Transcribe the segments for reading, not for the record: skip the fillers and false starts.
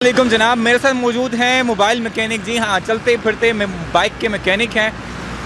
वालेकुम जनाब, मेरे साथ मौजूद हैं मोबाइल मैकेनिक। जी हाँ, चलते फिरते बाइक के मैकेनिक हैं।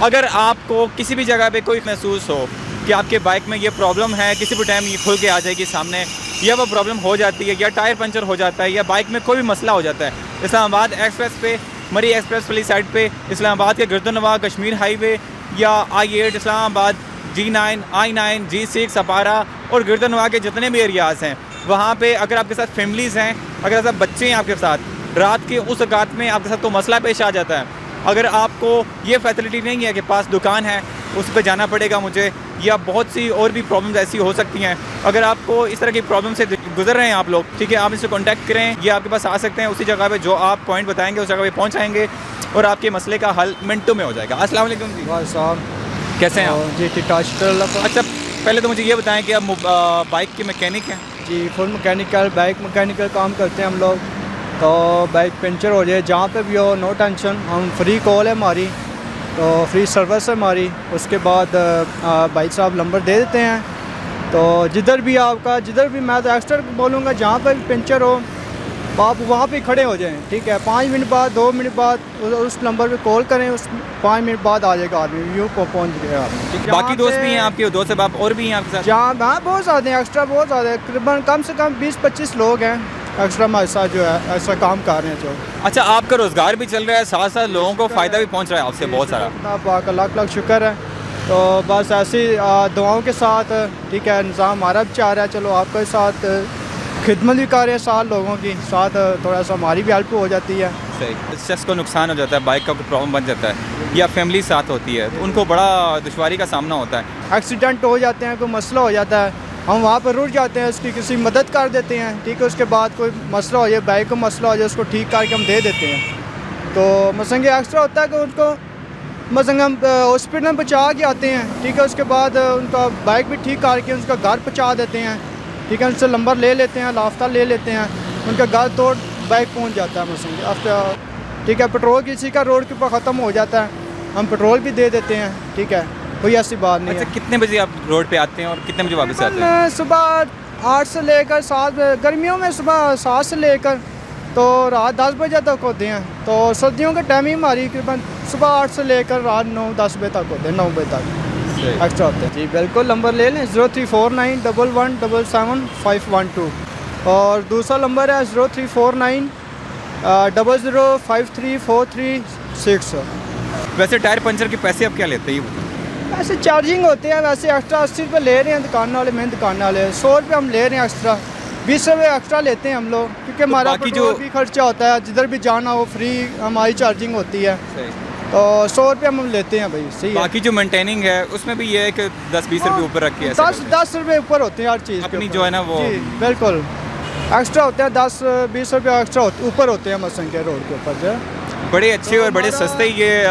अगर आपको किसी भी जगह पे कोई महसूस हो कि आपके बाइक में ये प्रॉब्लम है, किसी भी टाइम ये खुल के आ जाएगी सामने, या वो प्रॉब्लम हो जाती है, या टायर पंचर हो जाता है, या बाइक में कोई भी मसला हो जाता है, इस्लामाबाद एक्सप्रेस पे, मरी एक्सप्रेस वाली साइड पे, इस्लामाबाद के गर्दनवां कश्मीर हाईवे, या I8 Islamabad, G9, I9, G6 अपारा और गर्दनवां के जितने भी एरियाज़ हैं, वहाँ पे अगर आपके साथ फैमिलीज़ हैं, अगर आप बच्चे हैं आपके साथ, रात के उस औकात में आपके साथ कोई मसला पेश आ जाता है, अगर आपको ये फैसिलिटी नहीं है कि पास दुकान है उस पर जाना पड़ेगा मुझे, या बहुत सी और भी प्रॉब्लम्स ऐसी हो सकती हैं, अगर आपको इस तरह की प्रॉब्लम से गुजर रहे हैं आप लोग, ठीक है, आप इनसे कांटेक्ट करें। ये आपके पास आ सकते हैं उसी जगह पे जो आप पॉइंट बताएंगे उस जगह पे पहुँच आएंगे और आपके मसले का हल मिनटों में हो जाएगा। अस्सलाम वालेकुम जी। भाई साहब कैसे हैं आप? जी ठीक ठाक। अच्छा, पहले तो मुझे ये बताएं कि आप बाइक के मैकेनिक हैं? जी फुल मैकेनिकल बाइक मैकेनिकल काम करते हैं हम लोग। तो बाइक पंचर हो जाए जहाँ पे भी हो, नो टेंशन, हम फ्री कॉल है हमारी, तो फ्री सर्विस है हमारी। उसके बाद भाई साहब नंबर दे देते हैं, तो जिधर भी आपका, जिधर भी, मैं तो एक्स्ट्रा बोलूँगा, जहाँ पर भी पंचर हो आप वहाँ पे खड़े हो जाएं, ठीक है। 5 मिनट बाद, 2 मिनट बाद उस नंबर पे कॉल करें, उस 5 मिनट बाद आ जाएगा आदमी, यूँ को पहुँच गया आदमी। बाकी दोस्त भी हैं आपके, दोस्त अब और भी हैं आपके साथ? जहाँ हाँ बहुत ज़्यादा हैं, एक्स्ट्रा बहुत ज़्यादा है, तकरीबन कम से कम 20-25 लोग हैं एक्स्ट्रा हमारे साथ जो है ऐसा काम कर रहे हैं जो। अच्छा, आपका रोज़गार भी चल रहा है, साथ साथ लोगों को फ़ायदा भी पहुँच रहा है आपसे बहुत सारा? आपका लाख लाख शुक्र है। तो बस ऐसी दुआओं के साथ, ठीक है, निज़ाम हमारा भी चाह रहा है, चलो आपके साथ खिदमत भी कर रहे हैं, साथ लोगों की साथ थोड़ा सा हमारी भी हेल्प हो जाती है। सही, शख्स को नुकसान हो जाता है, बाइक का कोई प्रॉब्लम बन जाता है, या फैमिली साथ होती है तो उनको बड़ा दुश्वारी का सामना होता है। एक्सीडेंट हो जाते हैं, कोई मसला हो जाता है, हम वहाँ पर रुक जाते हैं, उसकी किसी मदद कर देते हैं, ठीक है। उसके बाद कोई मसला हो जाए, बाइक को मसला हो जाए, उसको ठीक करके हम दे देते हैं। तो मसंग एक्स्ट्रा होता है कि उनको मसंग हम हॉस्पिटल में पहुँचा के आते हैं, ठीक है। उसके बाद उनका बाइक भी ठीक करके उसका घर पहुँचा देते हैं, ठीक है। उनसे नंबर ले लेते हैं, लाफ्ता ले लेते हैं, उनका घर तोड़ बाइक पहुँच जाता है मसंग आफ्टर, ठीक है। पेट्रोल किसी का रोड के ऊपर ख़त्म हो जाता है, हम पेट्रोल भी दे देते हैं, ठीक है, कोई ऐसी बात नहीं। अच्छा, कितने बजे आप रोड पे आते हैं और कितने बजे वापस आते हैं? सुबह 8 से लेकर 7, गर्मियों में सुबह 7 से लेकर तो रात 10 बजे तक होते हैं। तो सर्दियों के टाइमिंग हमारी तकरीबन सुबह 8 से लेकर रात 9-10 बजे तक होते हैं, 9 बजे तक एक्स्ट्रा होते हैं। जी बिल्कुल, नंबर ले लें 0349 1177 512, और दूसरा नंबर है 0349 00534336। वैसे टायर पंचर के पैसे आप क्या लेते हैं? वैसे चार्जिंग होते हैं, वैसे एक्स्ट्रा 80 रुपये ले रहे हैं दुकान वाले, मेन दुकान वाले 100 रुपये हम ले रहे हैं एक्स्ट्रा, 20 रुपये एक्स्ट्रा लेते हैं हम लोग, क्योंकि हमारा पेट्रोल भी खर्चा होता है, जिधर भी जाना हो फ्री हमारी चार्जिंग होती है। तो 100 रुपये हम लेते हैं भाई, सही है। बाकी जो मेंटेनिंग है उसमें भी ये है कि 10-20 रुपये ऊपर रखी है, 10 रुपये ऊपर होते हैं हर चीज़ अपनी जो है ना वो। जी बिल्कुल, एक्स्ट्रा होते हैं 10-20 रुपये एक्स्ट्रा ऊपर होते हैं मसंग के रोड के ऊपर जो। बड़े अच्छे और बड़े सस्ते ये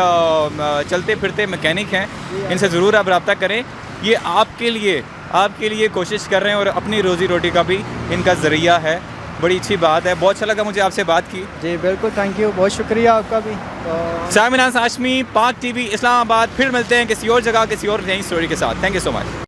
चलते फिरते मैकेनिक हैं, इनसे ज़रूर आप रब्ता करें। ये आपके लिए कोशिश कर रहे हैं और अपनी रोज़ी रोटी का भी इनका ज़रिया है। बड़ी अच्छी बात है, बहुत अच्छा लगा मुझे आपसे बात की। जी बिल्कुल, थैंक यू, बहुत शुक्रिया आपका भी। सामिना हाशमी, पाक TV इस्लामाबाद। फिर मिलते हैं किसी और जगह किसी और नई स्टोरी के साथ। Thank you so much.